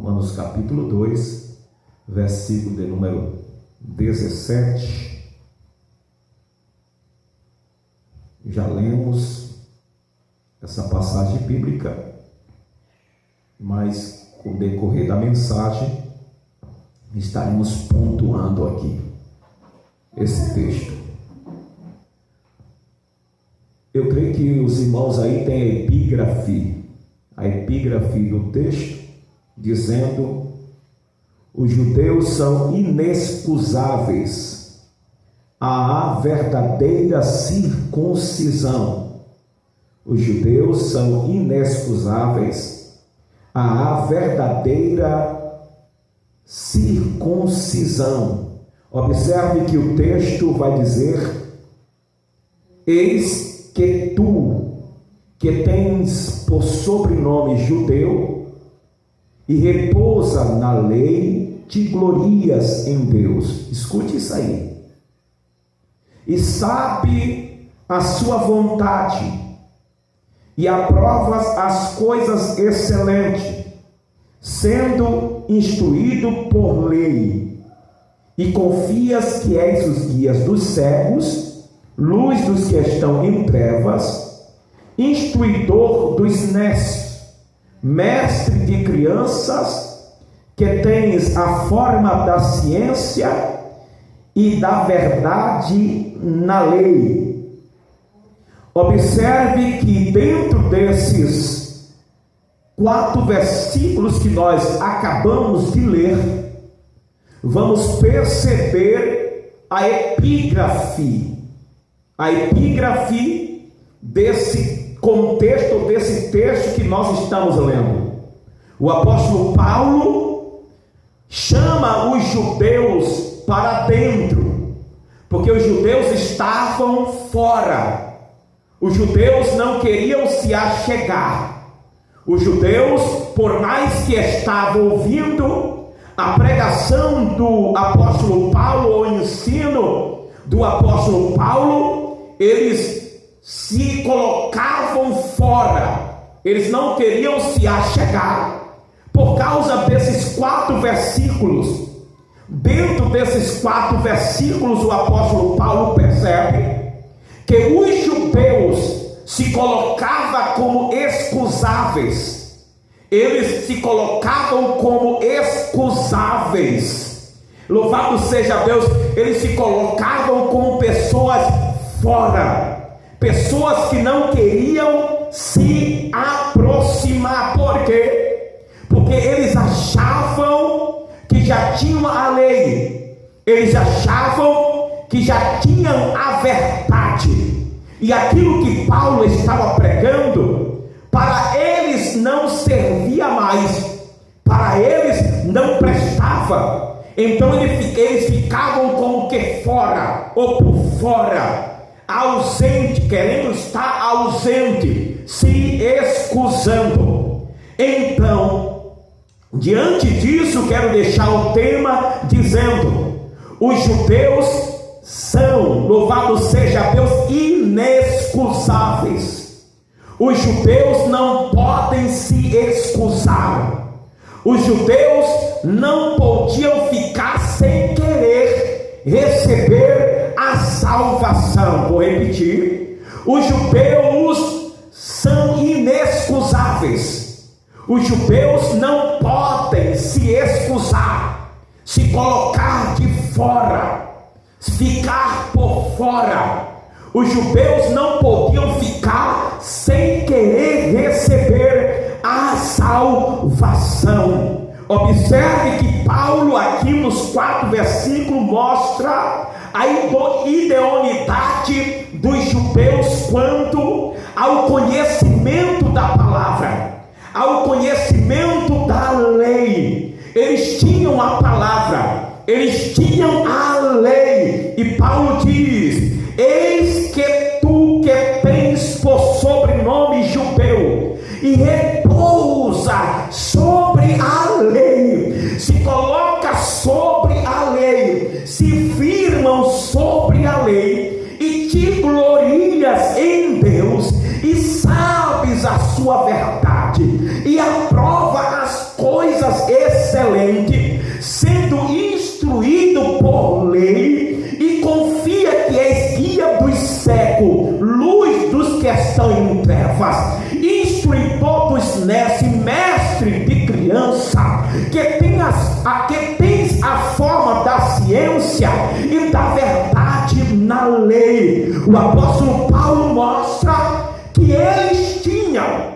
Romanos capítulo 2, versículo de número 17. Já lemos essa passagem bíblica, mas com o decorrer da mensagem estaremos pontuando aqui esse texto. Eu creio que os irmãos aí têm a epígrafe do texto, dizendo: os judeus são inexcusáveis à verdadeira circuncisão. Os judeus são inexcusáveis à verdadeira circuncisão. Observe que o texto vai dizer: eis que tu, que tens por sobrenome judeu e repousa na lei, te glorias em Deus. Escute isso aí. E sabe a sua vontade, e aprovas as coisas excelentes, sendo instruído por lei, e confias que és os guias dos cegos, luz dos que estão em trevas, instruidor dos nécios, mestre de crianças, que tens a forma da ciência e da verdade na lei. Observe que dentro desses 4 versículos que nós acabamos de ler, vamos perceber a epígrafe desse contexto, desse texto que nós estamos lendo. O apóstolo Paulo chama os judeus para dentro, porque os judeus estavam fora. Os judeus não queriam se achegar. Os judeus, por mais que estavam ouvindo a pregação do apóstolo Paulo, o ensino do apóstolo Paulo, eles se colocavam fora. Eles não queriam se achegar. Por causa desses 4 versículos, dentro desses 4 versículos, o apóstolo Paulo percebe que os judeus se colocavam como excusáveis. Eles se colocavam como excusáveis. Louvado seja Deus, eles se colocavam como pessoas fora, pessoas que não queriam se aproximar. Por quê? Porque eles achavam que já tinham a lei, eles achavam que já tinham a verdade, e aquilo que Paulo estava pregando, para eles não servia mais, para eles não prestava. Então eles ficavam como que fora, ou por fora, ausente, querendo estar ausente, se excusando. Então, diante disso, quero deixar o tema dizendo: os judeus são, louvado seja Deus, inexcusáveis. Os judeus não podem se excusar. Os judeus não podiam ficar sem querer receber a salvação. Vou repetir: os judeus são inexcusáveis. Os judeus não podem se excusar, se colocar de fora, ficar por fora. Os judeus não podiam ficar sem querer receber a salvação. Observe que Paulo aqui nos 4 versículos mostra a idoneidade dos judeus quanto ao conhecimento da palavra, ao conhecimento da lei. Eles tinham a palavra, eles tinham a lei, e Paulo diz: eis que tu, que tens por sobrenome judeu e repousa sobre a lei, se coloca sobre a lei, se firmam sobre a lei, e te glorias em Deus, e sabes a sua verdade, e aprova as coisas coisas excelentes, sendo instruído por lei, e confia que és guia dos cegos, luz dos que estão em trevas, instruidor dos netos, mestre de criança, que tens a forma da ciência e da verdade na lei. O apóstolo Paulo mostra que eles tinham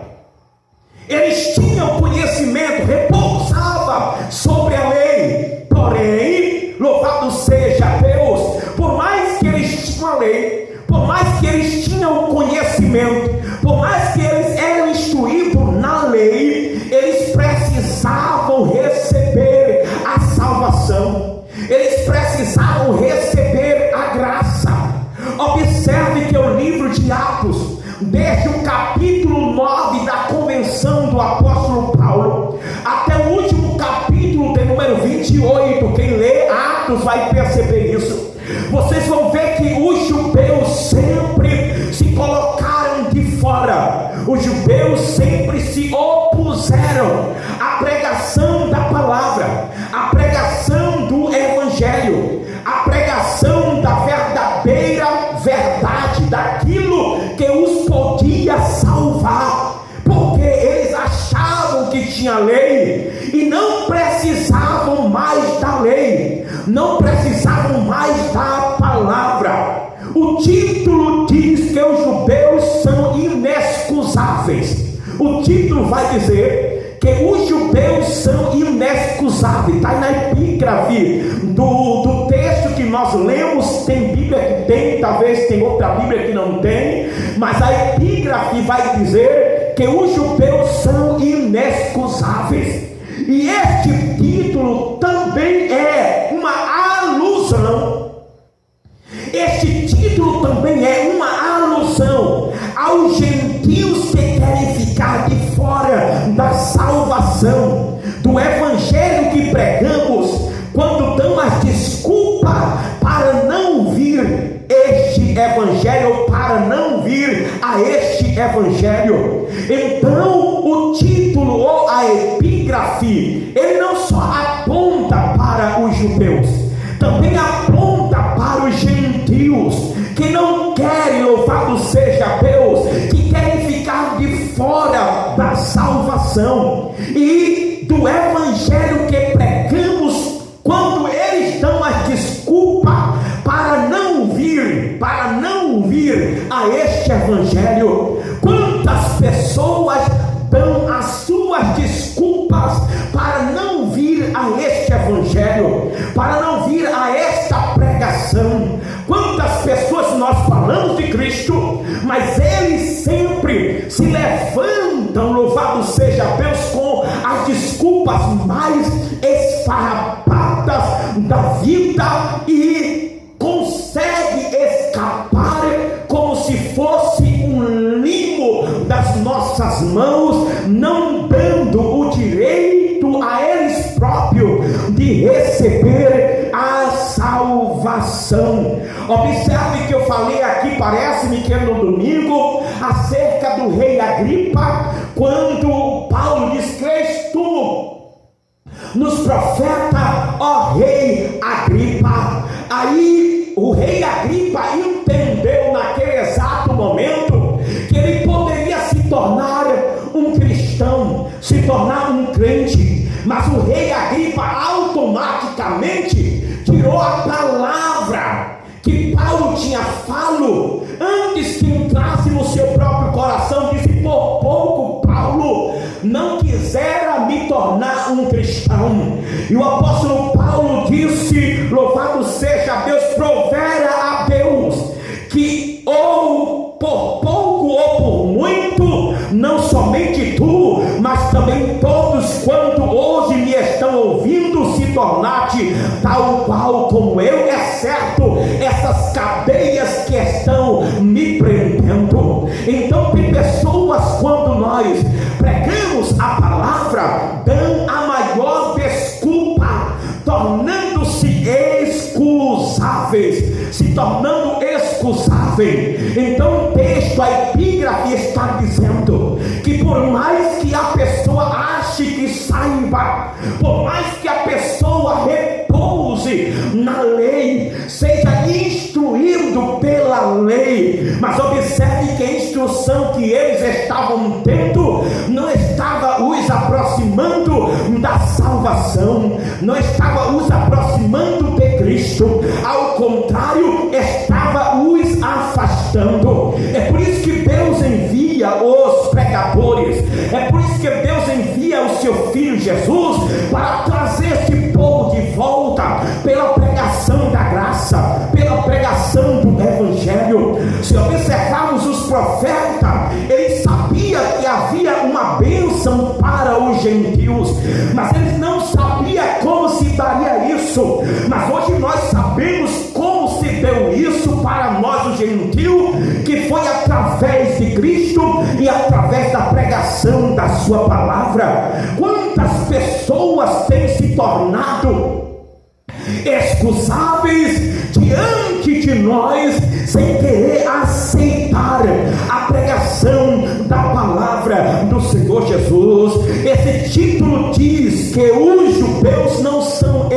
conhecimento, repousava sobre a lei. Porém, louvado seja Deus, por mais que eles tinham a lei, por mais que eles tinham conhecimento, por mais que eles eram instruídos na lei, eles precisavam receber a salvação, eles precisavam receber a graça. Observe que o livro de Atos, desde o capítulo 9 da convenção do apóstolo Paulo, até o último capítulo de número 28, quem lê Atos vai perceber isso. Vocês vão ver que os judeus sempre se colocaram de fora, os judeus sempre se opuseram à pregação da palavra, à pregação do evangelho, à pregação da verdadeira verdade, daquilo que os podia salvar, porque eles achavam que tinha lei e não precisavam mais da lei, não precisavam mais da palavra. O título diz que os judeus são inexcusáveis. O título vai dizer que os judeus são inexcusáveis. Está aí na epígrafe do texto que nós lemos. Tem Bíblia que tem, talvez tem outra Bíblia que não tem, mas a epígrafe vai dizer que os judeus são inexcusáveis. E este título também é uma alusão. Este título também é uma alusão aos gentios que querem ficar de fora da salvação, do evangelho que pregamos, quando dão as desculpas para não vir este evangelho, para não vir a este evangelho. Então o título ou a epígrafe, ele não só aponta para os judeus, também aponta para os gentios que não querem, louvado seja Deus, que querem ficar de fora da salvação e do evangelho que pregamos, quando eles dão as desculpas para não vir a este evangelho. Quantas pessoas dão as suas desculpas para não vir a este evangelho, para não vir a esta pregação? Quantas pessoas nós falamos de Cristo, mas eles sempre se levantam, louvado seja Deus, com as desculpas mais esfarrapadas da vida e consegue escapar como se fosse um limo das nossas mãos, não dando o direito a eles próprios de receber a salvação. Observe que eu falei aqui, parece-me que é no domingo, acerca do rei Agripa, quando Paulo diz: crês tu nos profetas, ó rei Agripa? Aí o rei Agripa entendeu naquele exato momento que ele poderia se tornar um cristão, se tornar um crente, mas o rei Agripa automaticamente tirou a palavra que Paulo tinha falado antes que entrasse no seu próprio coração. Disse: por pouco Paulo não quisera me tornar um cristão. E o apóstolo Paulo disse, louvado seja Deus, provera a Deus que ou por pouco ou por muito, não somente tu, mas também todos quanto hoje me estão ouvindo, se tornar-te tal qual como eu, exceto essas cadeias que estão me prendendo. Então tem pessoas, quando nós pregamos a palavra, dão a maior desculpa, tornando-se excusáveis, se tornando excusáveis. Então o texto, a epígrafe está dizendo que por mais que a pessoa ache ache que saiba, por mais que a pessoa repouse na lei, seja instruído pela lei, mas observe que a instrução que eles estavam tendo não estava os aproximando da salvação, não estava os aproximando de Cristo, ao contrário, estava os afastando. É por isso que Deus envia os pregadores, é por isso que Deus envia o seu Filho Jesus para trazer esse povo de volta pela pregação da graça, pela pregação do Evangelho. Se observarmos os profetas, eles sabiam que havia uma bênção para os gentios, mas eles não sabiam como se daria isso. Mas hoje nós sabemos como se deu isso para nós, os gentios, que foi através de Cristo e através da pregação da sua palavra. Quantas pessoas têm se tornado excusáveis diante de nós, sem querer aceitar a pregação da palavra do Senhor Jesus. Esse título diz que os judeus não são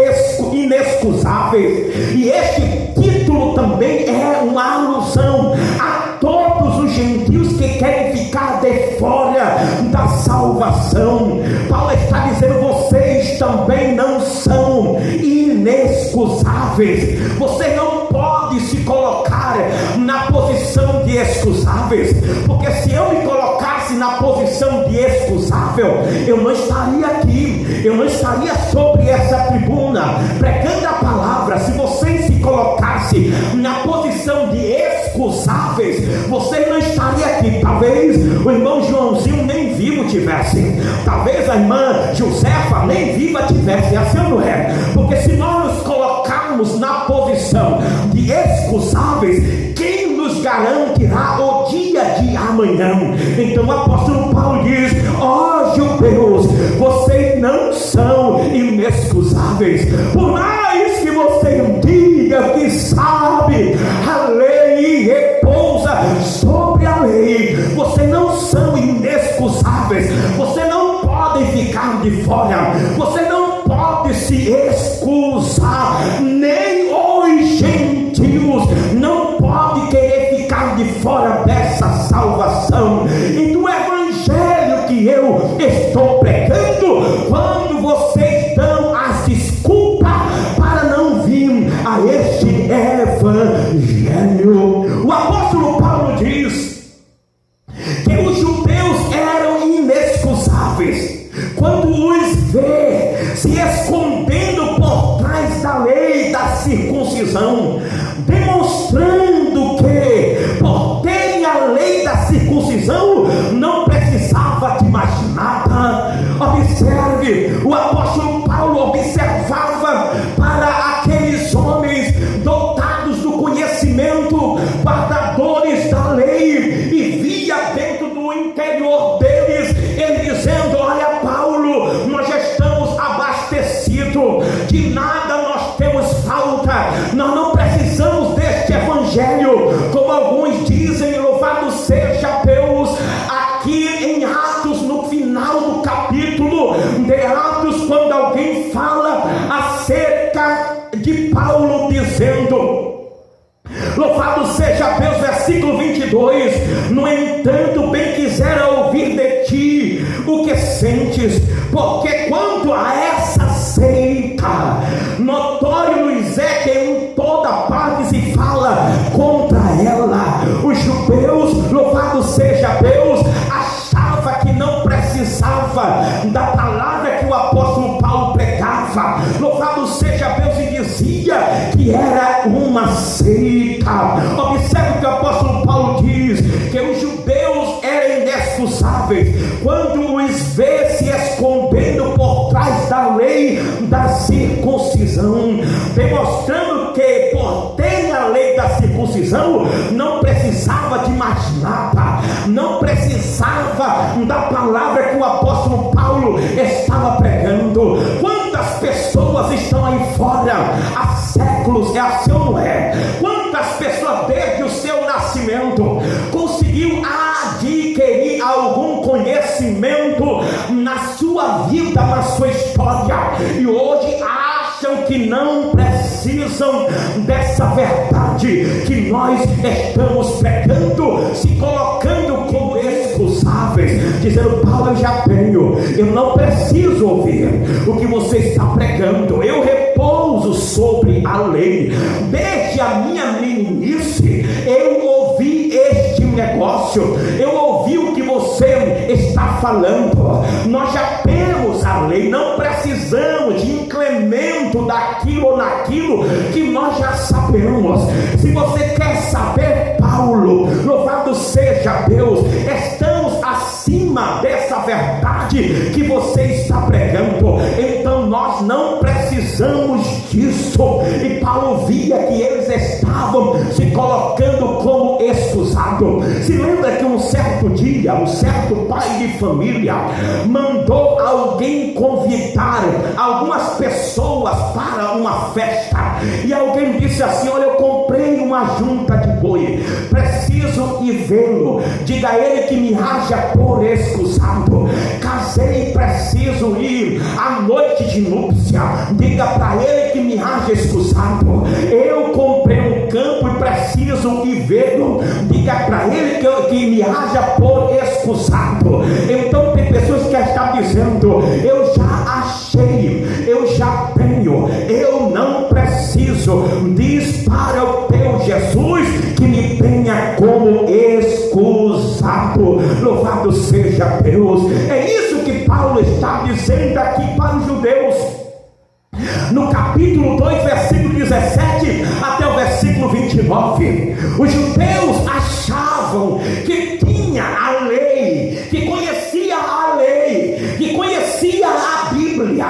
inexcusáveis, e este título também é uma alusão a todos os gentios que querem ficar de fora da salvação. Paulo está dizendo: vocês também não são inexcusáveis. Você não pode se colocar na posição de excusáveis, porque se eu me colocasse na posição de excusável, eu não estaria aqui, eu não estaria sobre essa tribuna pregando a palavra. Se você se colocasse na posição de excusáveis, você não estaria aqui. Talvez o irmão Joãozinho nem vivo tivesse, talvez a irmã Josefa nem viva tivesse, assim não é? Porque se nós nos colocarmos na posição de excusáveis, quem nos garantirá o dia de amanhã? Então o apóstolo Paulo diz: ó judeus, vocês não são inexcusáveis, por mais que você diga que sabe a lei e repousa sobre a lei, vocês não são inexcusáveis. Você não pode ficar de fora, você não pode se excusar, nem os gentios não pode querer ficar de fora dessa salvação e do evangelho que eu estou pregando. Quando vocês dão as desculpas para não vir a este evangelho, o apóstolo Paulo diz que os judeus eram inexcusáveis quando os vê se escondendo por trás da lei da circuncisão, demonstrando que por terem a lei da circuncisão não precisava de mais nada. Observe, o apóstolo Paulo observava para aqueles homens dotados do conhecimento, guardadores da lei, e via dentro do interior deles ele dizendo: olha Paulo, nós já estamos abastecidos, de nada nós temos falta, nós não precisamos deste evangelho, como alguns dizem. Louvado seja Deus, aqui em Atos, no final do capítulo de Atos, quando alguém fala acerca de Paulo, dizendo: louvado seja Deus, versículo 22, no entanto bem quisera ouvir de ti o que sentes, porque quanto a essa seita, notório nos é que em toda parte se fala contra ela. Os judeus, louvado seja Deus, achava que não precisava da palavra que o apóstolo Paulo pregava. Louvado seja Deus, e dizia que era uma seita. Observe que o apóstolo Paulo diz que os judeus eram inexcusáveis quando os vê se escondendo por trás da lei da circuncisão, demonstrando que por ter a lei da circuncisão não precisava de mais nada, não precisava da palavra que o apóstolo Paulo estava pregando. Quantas pessoas estão aí fora há séculos, é assim ou não é? Quantas pessoas desde o seu nascimento conseguiu adquirir algum conhecimento na sua vida na sua história e hoje acham que não precisam dessa verdade que nós estamos pregando, se colocando como excusáveis, dizendo: Paulo, eu já tenho, eu não preciso ouvir o que você está pregando, eu repouso sobre a lei. Desde a minha meninice eu ouvi este negócio, eu ouvi o que você está falando, nós já temos a lei, não precisamos de incremento daquilo ou naquilo que nós já sabemos. Se você quer saber, Paulo, louvado seja Deus, estamos acima dessa verdade que você está pregando, então nós não precisamos disso. E Paulo via que eles estavam se colocando como excusado. Se lembra que um certo dia, um certo pai de família mandou alguém convidar algumas pessoas para uma festa, e alguém disse assim: olha, eu comprei uma junta de boi, preciso ir vê-lo, diga a ele que me haja por excusado. Casei, preciso ir à noite de núpcia, diga para ele que me haja excusado. Eu comprei um campo e preciso ir vê-lo, diga para ele que me haja por excusado. Então tem pessoas que estão dizendo: eu já achei, eu já tenho, eu não preciso. Diz para o teu Jesus que me tenha como excusado. Louvado seja Deus. É isso que Paulo está dizendo aqui para os judeus. No capítulo 2, versículo 17 até o versículo 29, os judeus achavam que tinha a lei, que conhecia a lei, que conhecia a Bíblia,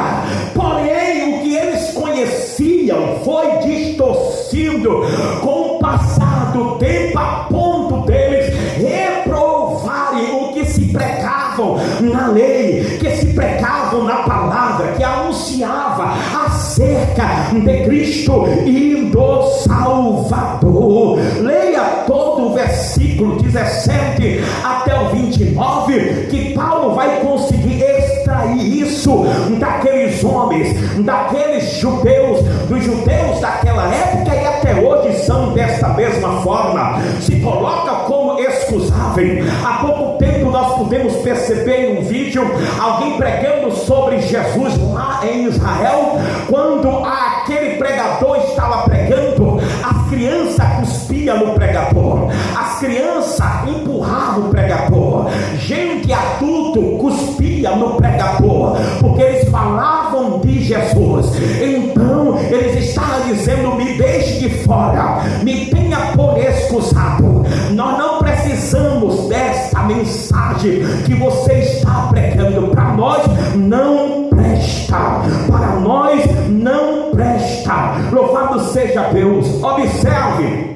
porém o que eles conheciam foi distorcido com o passar do tempo, a ponto deles reprovarem o que se pregavam na lei, que se pregavam na palavra, que anunciava acerca de Cristo e do Salvador. Leia todo o versículo 17 até o 29, que Paulo vai conseguir extrair isso daqueles homens, daqueles judeus, dos judeus daquela época e até hoje são desta mesma forma, se coloca como excusável. Há pouco tempo nós pudemos perceber em um vídeo alguém pregando sobre Jesus lá em Israel. Quando aquele pregador estava pregando, as crianças cuspiam no pregador, as crianças empurravam o pregador, gente adulto cuspia no pregador, porque eles falavam de Jesus. Então eles estavam dizendo: me deixe de fora, me tenha por excusado, nós não precisamos desta mensagem que você está pregando, para nós não presta, para nós não presta. Louvado seja Deus. Observe: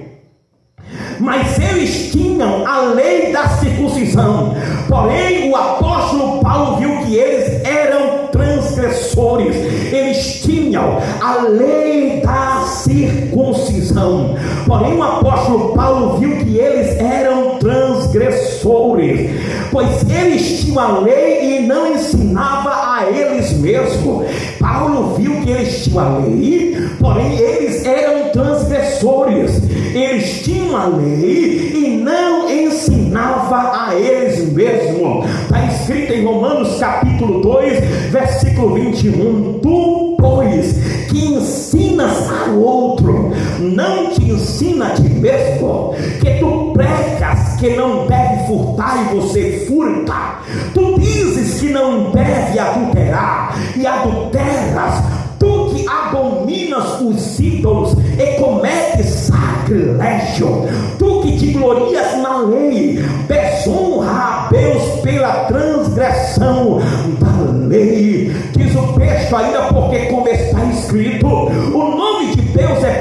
mas eles tinham a lei da circuncisão, porém o apóstolo Paulo viu que eles eram transgressores. Eles tinham a lei da circuncisão, porém o apóstolo Paulo viu que eles eram transgressores, pois eles tinham a lei e não ensinava a eles mesmos. Paulo viu que eles tinham a lei, porém eles eram transgressores. Eles tinham a lei e não ensinava a eles mesmos. Está escrito em Romanos capítulo 2, versículo 21: tu, pois, que ensinas ao outro, não te ensina a ti mesmo, que tu pregas que não deve furtar e você furta, tu dizes que não deve adulterar e adulteras, tu que abominas os ídolos e cometes sacrilégio, tu que te glorias na lei, desonra a Deus pela transgressão da lei. Diz o texto ainda: porque como está escrito, o nome de Deus é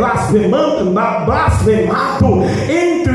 blasfemado entre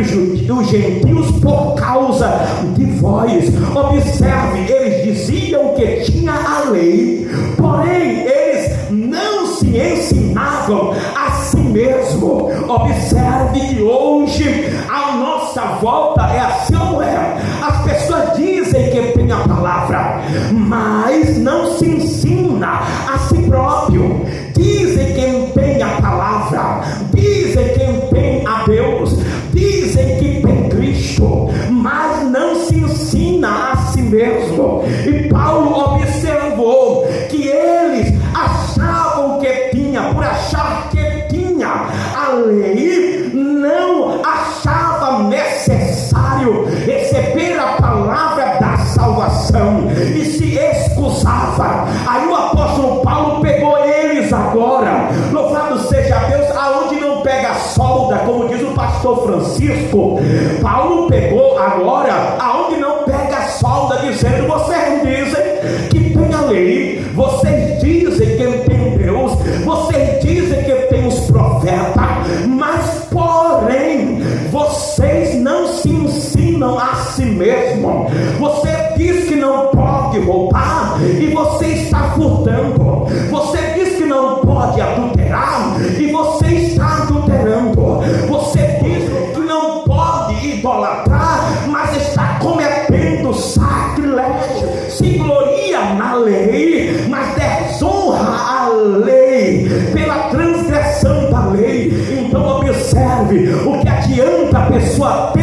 os gentios por causa de vós. Observe, eles diziam que tinha a lei, porém eles não se ensinavam a si mesmo. Observe que hoje a nossa volta é assim, não é? As pessoas dizem que tem a palavra, mas não se ensinam ensina a si próprio. Dizem que empenha a palavra, dizem que empenha a Deus, dizem que tem Cristo, mas não se ensina a si mesmo. E Paulo observou que eles achavam que tinha, por achar que tinha a lei, não achava necessário receber a palavra da salvação e se excusava. Aí o apóstolo Paulo pegou eles agora, louvado seja Deus, aonde não pega solda, como diz o pastor Francisco. Paulo pegou agora aonde não pega solda, dizendo: vocês dizem que tem a lei, vocês dizem que tem Deus, vocês dizem que tem os profetas, mas porém vocês não se ensinam a si mesmo. Você diz que não pode roubar e você está furtando. Você diz que não pode adulterar e você está adulterando. Você diz que não pode idolatrar, mas está cometendo sacrilégio. Se gloria na lei, mas desonra a lei pela transgressão da lei. Então observe o que adianta a pessoa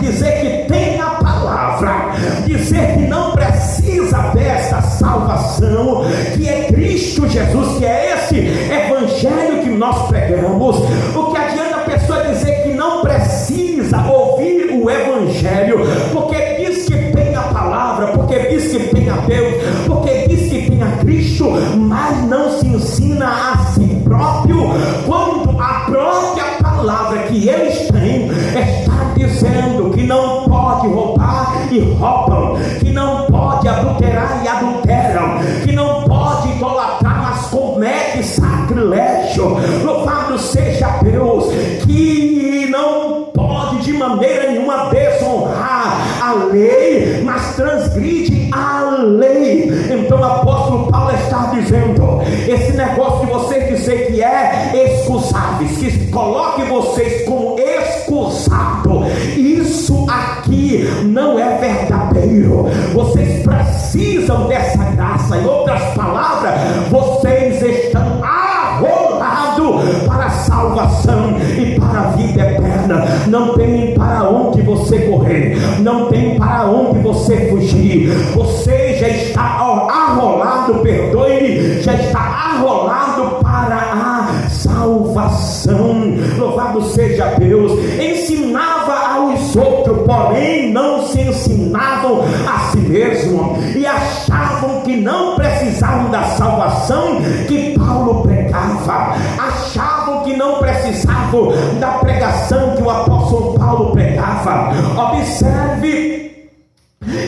dizer que tem a palavra, dizer que não precisa desta salvação, que é Cristo Jesus, que é esse evangelho que nós pregamos. O que adianta a pessoa dizer que não precisa ouvir o evangelho, porque diz que tem a palavra, porque diz que tem a Deus, porque diz que tem a Cristo, mas não se ensina a si próprio, quando a própria palavra que eles têm está dizendo que não pode roubar e roubam, que não pode adulterar e adulteram, que não pode idolatrar, mas comete sacrilégio. Louvado seja Deus, que não pode de maneira nenhuma desonrar a lei, mas transgride a lei. Então o apóstolo Paulo está dizendo: esse negócio de vocês dizer que é excusáveis, que coloque vocês como excusado, isso aqui não é verdadeiro. Vocês precisam dessa graça. Em outras palavras, vocês estão arrolados para a salvação e para a vida eterna. Não tem para onde você correr, não tem para onde você fugir. Você já está arrolado, perdoe-me, já está arrolado para a salvação. Louvado seja Deus. Ensinava aos outros, porém não se ensinavam a si mesmo, e achavam que não precisavam da salvação que Paulo pregava, achavam que não precisavam da pregação que o apóstolo Paulo pregava. Observe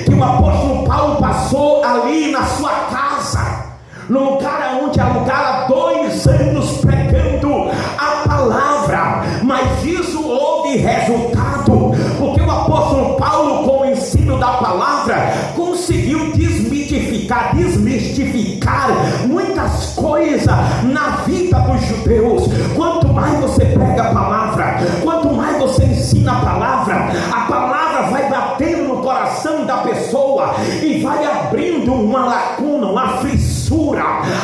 que o apóstolo Paulo passou ali na sua casa, no lugar onde alugara 2 anos pregando a palavra, mas isso houve resultado, porque o apóstolo Paulo, com o ensino da palavra, conseguiu desmistificar muitas coisas na vida dos judeus. Quanto mais você prega a palavra, quanto mais você ensina a palavra vai batendo no coração da pessoa e vai abrindo uma lacuna, uma fissura,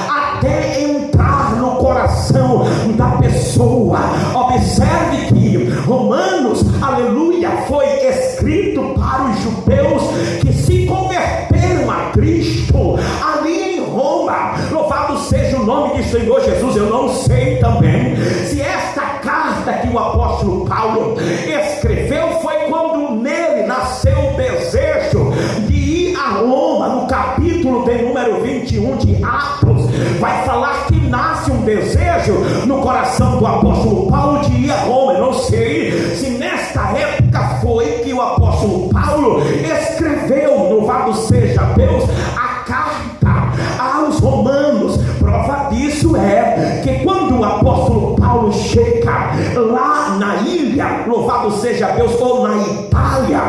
até entrar no coração da pessoa. Observe que Romanos, aleluia, foi escrito para os judeus que se converteram a Cristo ali em Roma. Louvado seja o nome do Senhor Jesus. Eu não sei também se esta carta que o apóstolo Paulo escreveu foi quando nele nasceu o desejo de ir a Roma. No capítulo de número 21 de Atos, vai falar que nasce um desejo no coração do apóstolo Paulo de ir a Roma. Eu não sei se nesta época foi que o apóstolo Paulo escreveu, louvado seja Deus, a carta aos romanos. Prova disso é que quando o apóstolo Paulo chega lá na ilha, louvado seja Deus, ou na Itália,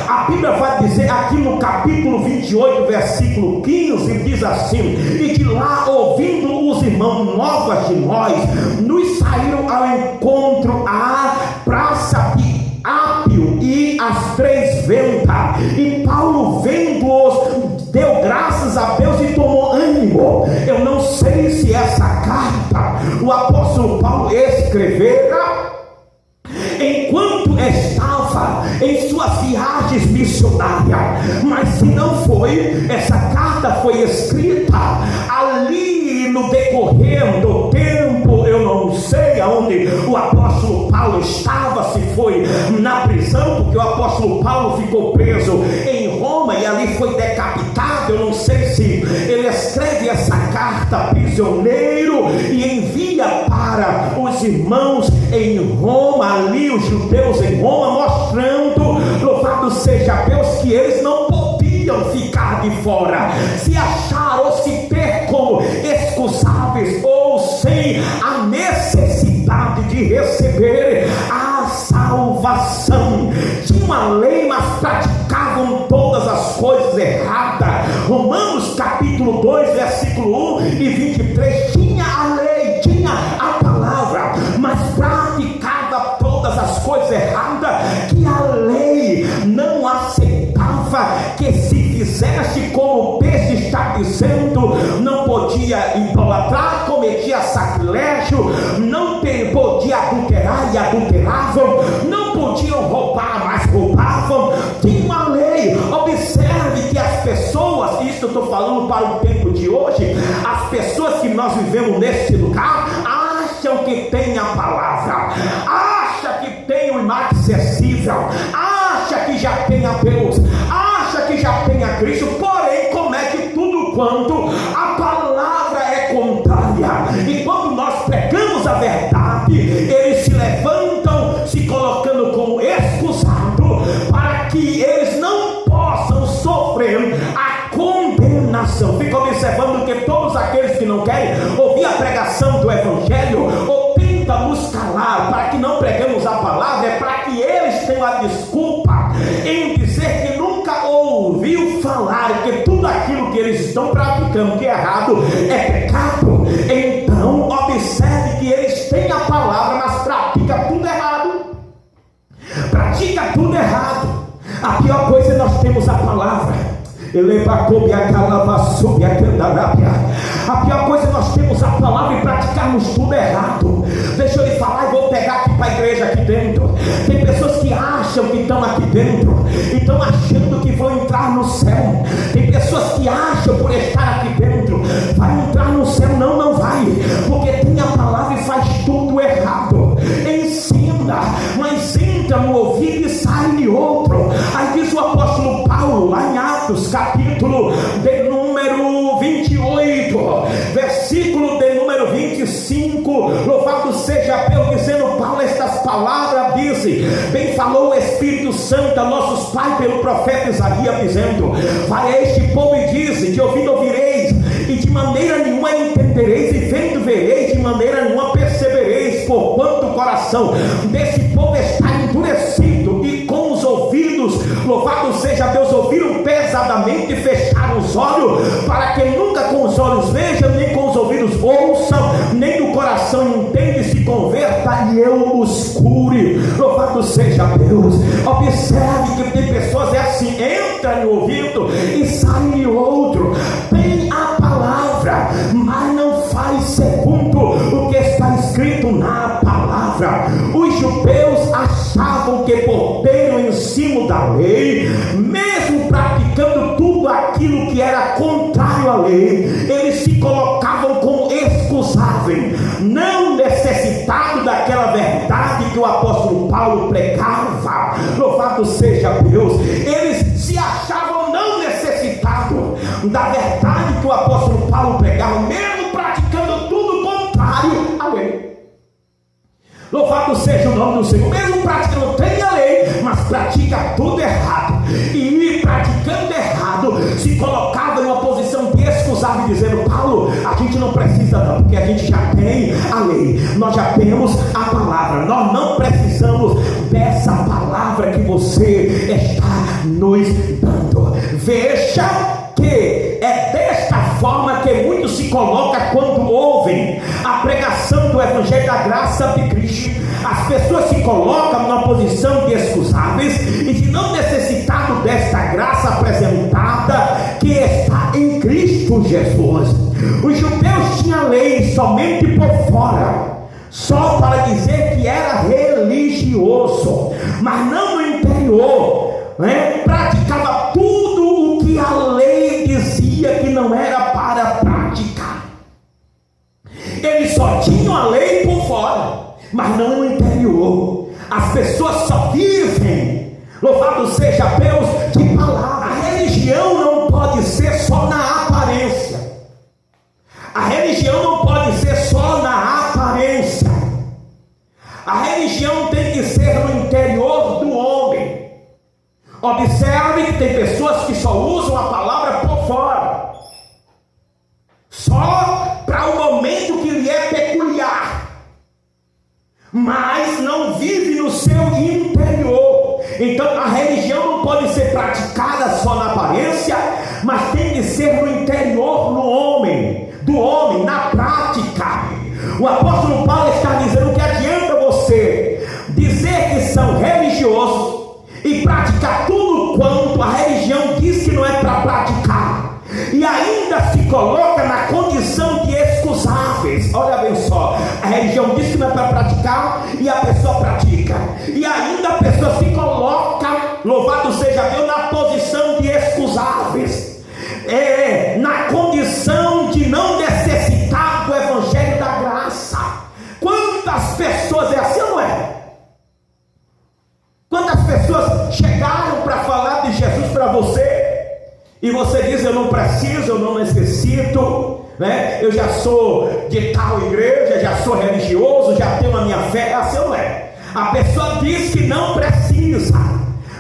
a Bíblia vai dizer aqui no capítulo 28, versículo 15, diz assim: e de lá, ouvindo os irmãos novas de nós, nos saíram ao encontro à praça de Ápio e as 3 ventas, e Paulo, vendo-os, deu graças a Deus e tomou ânimo. Eu não essa carta o apóstolo Paulo escrevera enquanto estava em suas viagens missionárias. Mas se não foi, essa carta foi escrita ali no decorrer do tempo. Eu não sei aonde o apóstolo Paulo estava, se foi na prisão, porque o apóstolo Paulo ficou preso em Roma e ali foi decapitado. Eu não sei se ele escreve essa carta prisioneiro e envia para os irmãos em Roma, ali os judeus em Roma, mostrando, louvado seja Deus, que eles não podiam ficar de fora, se achar ou se ter como excusáveis ou sem a necessidade de receber a salvação. Tinha uma lei, mas praticavam todas as coisas erradas. Romanos capítulo 2, versículo 1 e 23, tinha a lei, tinha a palavra, mas praticava todas as coisas erradas que a lei não aceitava que se fizesse, como o texto está dizendo. Não podia idolatrar, cometia sacrilégio, não podia adulterar e adulteravam, não podiam roubar, mas roubavam. Tinha uma lei. Observe que as pessoas, isso eu estou falando para o tempo de hoje, as pessoas que nós vivemos nesse lugar acham que tem a palavra, acha que tem o inacessível, acha que já tem a Deus, acha que já tem a Cristo, porém comete tudo quanto a palavra é contrária. E quando nós pregamos a verdade, eles se levantam se colocando como excusado para que eles não possam sofrer a condenação. Fica observando que todos aqueles que não querem ouvir a pregação do evangelho ou tentam nos calar para que não pregamos a palavra, é para que eles tenham a desculpa em dizer que nunca ouviu falar, que tudo aquilo que eles estão praticando que é errado é pecado. Então observe que eles têm a palavra, mas pratica tudo errado. Pratica tudo errado. A pior coisa é nós temos a palavra. A pior coisa é nós temos a palavra e praticarmos tudo errado. Deixa eu lhe falar e vou pegar aqui para a igreja aqui dentro. Tem pessoas que acham que estão aqui dentro e estão achando que vão entrar no céu. Tem pessoas que acham por estar aqui dentro vai entrar no céu. Não, não vai, porque tem a palavra e faz tudo errado. Ensina, mas entra no ouvido e sai de outro. Aí diz o apóstolo Paulo lá em Atos capítulo de número 28, versículo de número 25, louvado seja Deus, dizendo Paulo estas palavras, disse, bem falou o Espírito Santo a nossos pais pelo profeta Isaías, dizendo, vai a este povo e dize, de ouvido ouvireis, e de maneira nenhuma entendereis, e vendo vereis, de maneira nenhuma percebereis, porquanto o coração desse povo está endurecido, e com os ouvidos, louvado seja Deus, ouviram pesadamente e fecharam os olhos, para que nunca com os olhos vejam, nem com os ouvidos ouçam, nem do coração entenda e se converta e eu os cure. Louvado seja Deus. Observe que tem pessoas é assim, entra no ouvido e sai no outro, tem a palavra, mas não faz segundo o que está escrito na palavra. Os judeus achavam que por ter o ensino da lei, mesmo praticando tudo aquilo que era contrário à lei, eles se colocavam como excusáveis, não necessitados daquela verdade que o apóstolo Paulo pregava. Louvado seja Deus. Eles se achavam não necessitados da verdade que o apóstolo Paulo pregava, mesmo praticando tudo contrário à lei. Louvado seja o nome do Senhor. Mesmo praticando, tem a lei, mas pratica tudo errado. E praticando errado, se colocava em uma posição de excusável, dizendo, Paulo, a gente não precisa não, porque a gente já tem a lei, nós já temos a palavra, nós não precisamos dessa palavra que você está nos dando. Veja que é desta forma que muitos se colocam quando ouvem a pregação do Evangelho da Graça de Cristo. As pessoas se colocam numa posição de excusáveis e de não necessitado desta graça apresentada que está em Cristo Jesus. Os judeus tinham lei somente por fora, só para dizer que era religioso, mas não no interior, né? Praticava tudo o que a lei dizia que não era para praticar. Eles só tinham a lei por fora, mas não no interior. As pessoas só vivem, louvado seja Deus, de palavra. A religião não pode ser só na aparência. A religião não pode ser só na aparência. A religião tem que ser no interior do homem. Observe que tem pessoas que só usam a palavra por fora, só para o momento que lhe é peculiar, mas não vive no seu interior. Então a religião não pode ser praticada só na aparência, mas tem que ser no interior do homem, na prática. O apóstolo Paulo está dizendo que adianta você dizer que são religiosos e praticar tudo quanto a religião diz que não é para praticar, e ainda se coloca na condição de excusáveis. Olha bem só, a religião diz que não é para praticar e a pessoa pratica, e ainda a pessoa se coloca, louvado seja Deus, na posição de excusáveis, na condição de não necessitar do evangelho da graça. Quantas pessoas é assim, não é? Quantas pessoas chegaram para falar de Jesus para você, e você diz: eu não preciso, eu não necessito, né? Eu já sou de tal igreja, já sou religioso, já tenho a minha fé. Assim não é. A pessoa diz que não precisa,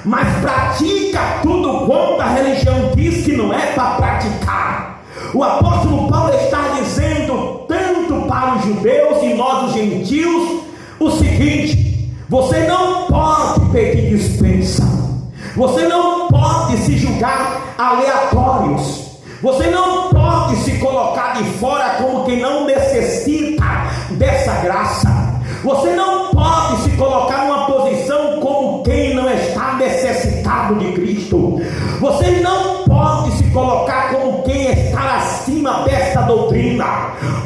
mas pratica tudo quanto a religião diz que não é para praticar. O apóstolo Paulo está dizendo, tanto para os judeus e nós os gentios, o seguinte: você não pode pedir dispensa, você não pode se julgar aleatórios, você não pode se colocar de fora como quem não necessita dessa graça, você não pode se colocar numa posição como quem não está necessitado de Cristo, você não pode se colocar como quem está acima desta doutrina,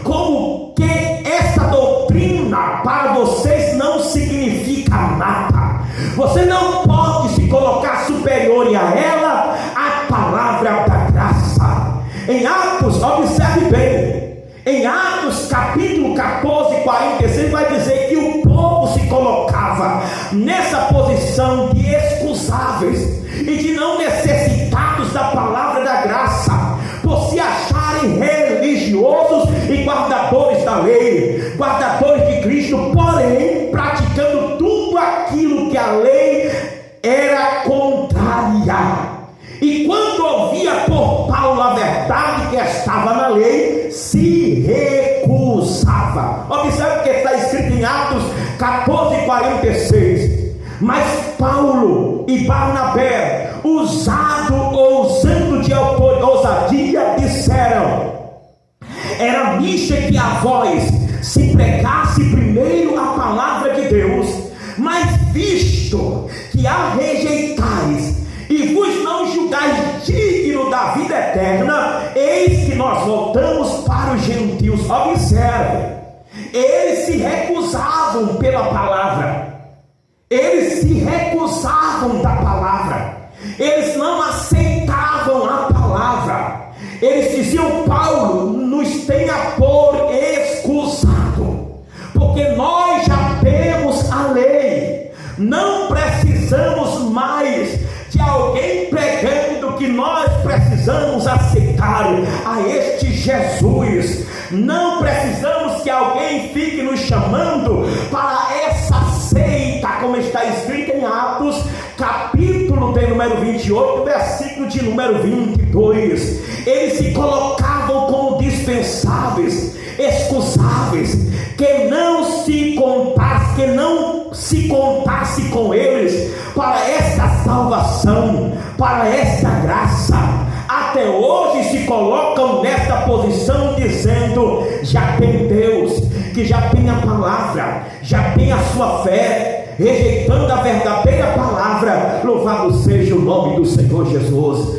como que esta doutrina para vocês não significa nada. Você não pode se colocar superior a ela, a palavra da graça. Em Atos, observe bem, em Atos capítulo 14, 46, vai dizer que o povo se colocava nessa posição de excusáveis e de não necessitados da palavra da graça, por se acharem religiosos e guardadores da lei, guardadores de Cristo, porém praticando tudo aquilo que a lei era contrária. E quando ouvia por Paulo a verdade que estava na lei, se recusava. Observe o que está escrito em Atos 14:46. Mas Paulo e Barnabé, usando de ousadia, disseram: era micha que a vós se pregasse primeiro a palavra de Deus, mas visto que a rejeitais e vos não julgais digno da vida eterna, eis que nós voltamos para os gentios. Observe, eles se recusavam pela palavra, eles se recusavam da palavra, eles não aceitavam a palavra. Eles diziam: Paulo, nos tenha por excusado, porque nós já temos a lei, não precisamos mais de alguém pregando que nós precisamos aceitar a este Jesus, não precisamos que alguém fique nos chamando para essa seita, como está escrito em Atos capítulo de número 28, versículo de número 22. Eles se colocavam como dispensáveis, excusáveis, que não se contasse com eles para esta salvação, para esta graça. Até hoje se colocam nesta posição dizendo: já tem Deus, que já tem a palavra, já tem a sua fé, rejeitando a verdadeira palavra. Louvado seja o nome do Senhor Jesus.